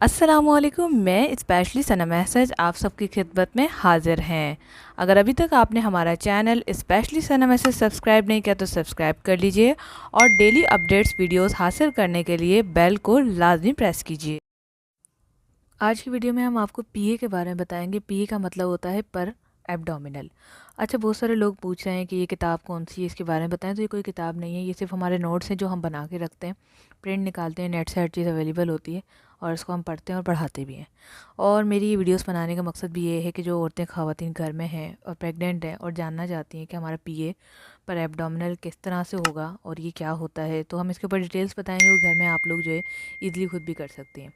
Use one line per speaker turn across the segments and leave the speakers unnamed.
अस्सलामुअलैकुम, मैं स्पेशली सना मैसेज आप सबकी खिदमत में हाजिर हैं। अगर अभी तक आपने हमारा चैनल स्पेशली सना मैसेज सब्सक्राइब नहीं किया तो सब्सक्राइब कर लीजिए और डेली अपडेट्स वीडियोस हासिल करने के लिए बेल को लाजमी प्रेस कीजिए। आज की वीडियो में हम आपको पीए के बारे में बताएंगे। पीए का मतलब होता है पर एब्डोमिनल। अच्छा, बहुत सारे लोग पूछ रहे हैं कि ये किताब कौन सी है, इसके बारे में बताएं। तो ये कोई किताब नहीं है, ये सिर्फ हमारे नोट्स हैं जो हम बना के रखते हैं, प्रिंट निकालते हैं, नेट से हर चीज़ अवेलेबल होती है और इसको हम पढ़ते हैं और पढ़ाते भी हैं। और मेरी ये वीडियोस बनाने का मकसद भी ये है कि जो औरतें ख़वातीन घर में हैं और प्रेग्नेंट हैं और जानना चाहती हैं कि हमारा पीए पर एब्डोमिनल किस तरह से होगा और ये क्या होता है, तो हम इसके ऊपर डिटेल्स बताएंगे और घर में आप लोग जो है ईज़िली खुद भी कर सकते हैं।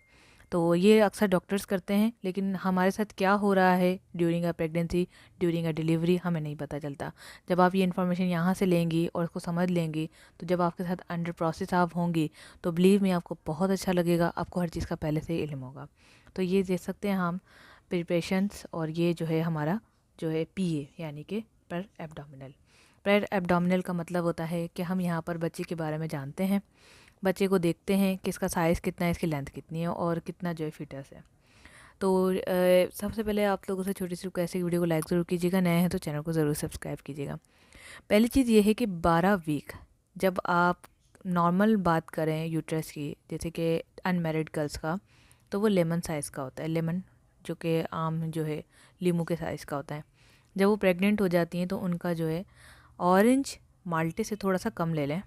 तो ये अक्सर डॉक्टर्स करते हैं, लेकिन हमारे साथ क्या हो रहा है during a pregnancy, during a delivery, हमें नहीं पता चलता। जब आप ये इन्फॉर्मेशन यहाँ से लेंगी और उसको समझ लेंगी, तो जब आपके साथ अंडर प्रोसेस आप होंगी तो बिलीव में आपको बहुत अच्छा लगेगा, आपको हर चीज़ का पहले से ही इल्म होगा। तो ये देख सकते हैं हम प्रिपरेशंस, और ये जो है हमारा जो है पीए यानी कि पर एब्डोमिनल। पर एब्डोमिनल का मतलब होता है कि हम यहाँ पर बच्चे के बारे में जानते हैं, बच्चे को देखते हैं कि इसका साइज़ कितना है, इसकी लेंथ कितनी है और कितना जो है फिटनेस है। तो सबसे पहले आप लोगों से छोटी सी रिक्वेस्ट है, वीडियो को लाइक ज़रूर कीजिएगा, नए हैं तो चैनल को ज़रूर सब्सक्राइब कीजिएगा। पहली चीज़ ये है कि 12 वीक, जब आप नॉर्मल बात करें यूट्रस की, जैसे कि अनमेरिड गर्ल्स का, तो वो लेमन साइज़ का होता है। लेमन जो कि आम जो है लीमू के साइज़ का होता है। जब वो प्रेग्नेंट हो जाती हैं तो उनका जो है ऑरेंज माल्टे से थोड़ा सा कम ले लें,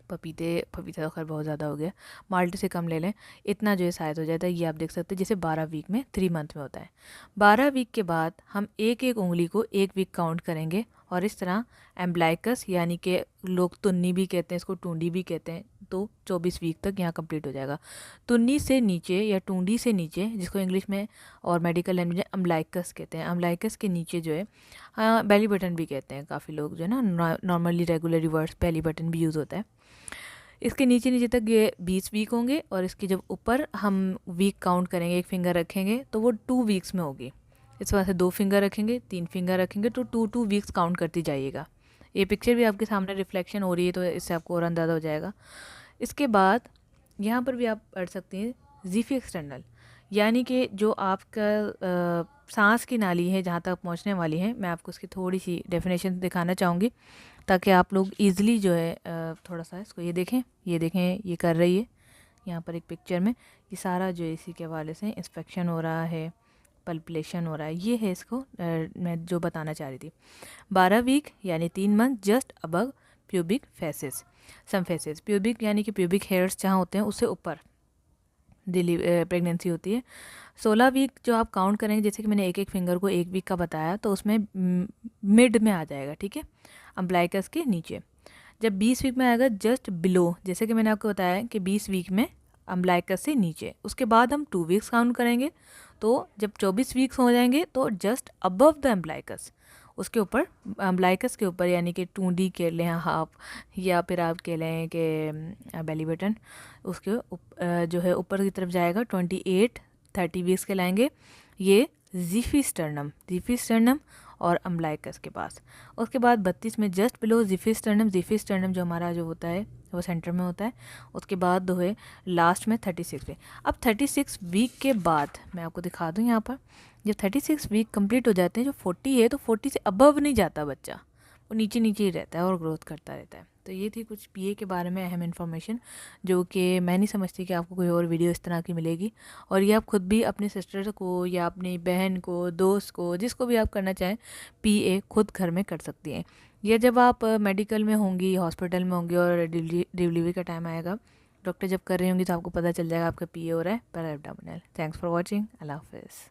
पपीता तो खैर बहुत ज़्यादा हो गया, माल्टे से कम ले लें, इतना जो है साइज़ हो जाता है। ये आप देख सकते हैं, जैसे 12 वीक में 3 मंथ में होता है। 12 वीक के बाद हम एक एक उंगली को एक वीक काउंट करेंगे और इस तरह एम्ब्लाइकस यानी कि लोग तुन्नी भी कहते हैं, इसको टूंडी भी कहते हैं, तो 24 वीक तक यहाँ कंप्लीट हो जाएगा। तुन्नी से नीचे या टूंडी से नीचे, जिसको इंग्लिश में और मेडिकल लैंग्वेज में अम्बलाइकस कहते हैं, अम्बलाइकस के नीचे जो है बेली बटन भी कहते हैं। काफ़ी लोग जो है ना, normally regular reverse belly button भी यूज़ होता है। इसके नीचे नीचे तक ये 20 वीक होंगे और इसके जब ऊपर हम वीक काउंट करेंगे, एक फिंगर रखेंगे, तो वो 2 वीक्स में होगी। इस वजह से 2 फिंगर रखेंगे, 3 फिंगर रखेंगे, तो 2 वीक्स काउंट करती जाइएगा। ये पिक्चर भी आपके सामने रिफ्लेक्शन हो रही है, तो इससे आपको और अंदाज़ा हो जाएगा। इसके बाद यहाँ पर भी आप पढ़ सकते हैं जीफी एक्सटर्नल, यानी कि जो आपका सांस की नाली है जहाँ तक पहुँचने वाली है। मैं आपको इसकी थोड़ी सी डेफिनेशन दिखाना चाहूँगी ताकि आप लोग ईज़िली जो है थोड़ा सा इसको ये देखें, ये कर रही है यहाँ पर एक पिक्चर में। ये सारा जो है इसी के हवाले से इंस्पेक्शन हो रहा है, पल्पलेशन हो रहा है, ये है इसको मैं जो बताना चाह रही थी। 12 वीक यानी 3 month just above pubic faces, symphysis, pubic यानी कि प्यूबिक हेयर्स जहाँ होते हैं उससे ऊपर प्रेगनेंसी होती है। 16 वीक जो आप काउंट करेंगे, जैसे कि मैंने एक एक फिंगर को एक वीक का बताया, तो उसमें मिड में आ जाएगा, ठीक है, अम्ब्लाइकस के नीचे। जब 20 वीक में आएगा जस्ट बिलो, जैसे कि मैंने आपको बताया कि 20 वीक में अम्ब्लाइकस से नीचे। उसके बाद हम 2 वीक्स काउंट करेंगे, तो जब 24 वीक्स हो जाएंगे तो जस्ट अबव द अम्ब्लाइकस, उसके ऊपर, अम्ब्लाइकस के ऊपर, यानी कि टूंडी कह लें हाफ, या फिर आप कह लें कि बेली बटन, उसके जो है ऊपर की तरफ जाएगा। 28-30 वीक्स के लाएंगे ये जीफी स्टर्नम और अम्ब्लाइकस के पास। उसके बाद 32 में जस्ट बिलो जीफी स्टर्नम जो हमारा जो होता है वो सेंटर में होता है। उसके बाद जो है लास्ट में 36 पे। अब 36 वीक के बाद मैं आपको दिखा दूँ यहाँ पर, जब 36 वीक कंप्लीट हो जाते हैं, जो 40 है, तो 40 से अबव नहीं जाता बच्चा, वो नीचे नीचे ही रहता है और ग्रोथ करता रहता है। तो ये थी कुछ पीए के बारे में अहम इन्फॉर्मेशन, जो कि मैं नहीं समझती कि आपको कोई और वीडियो इस तरह की मिलेगी। और ये आप खुद भी अपने सिस्टर को या अपनी बहन को, दोस्त को, जिसको भी आप करना चाहें, पीए खुद घर में कर सकती हैं। या जब आप मेडिकल में होंगी, हॉस्पिटल में होंगी और डिलीवरी का टाइम आएगा, डॉक्टर जब कर रही होंगी, तो आपको पता चल जाएगा आपका पीए हो रहा है पर एब्डोमिनल। Thanks for watching. अल्लाह हाफिज़।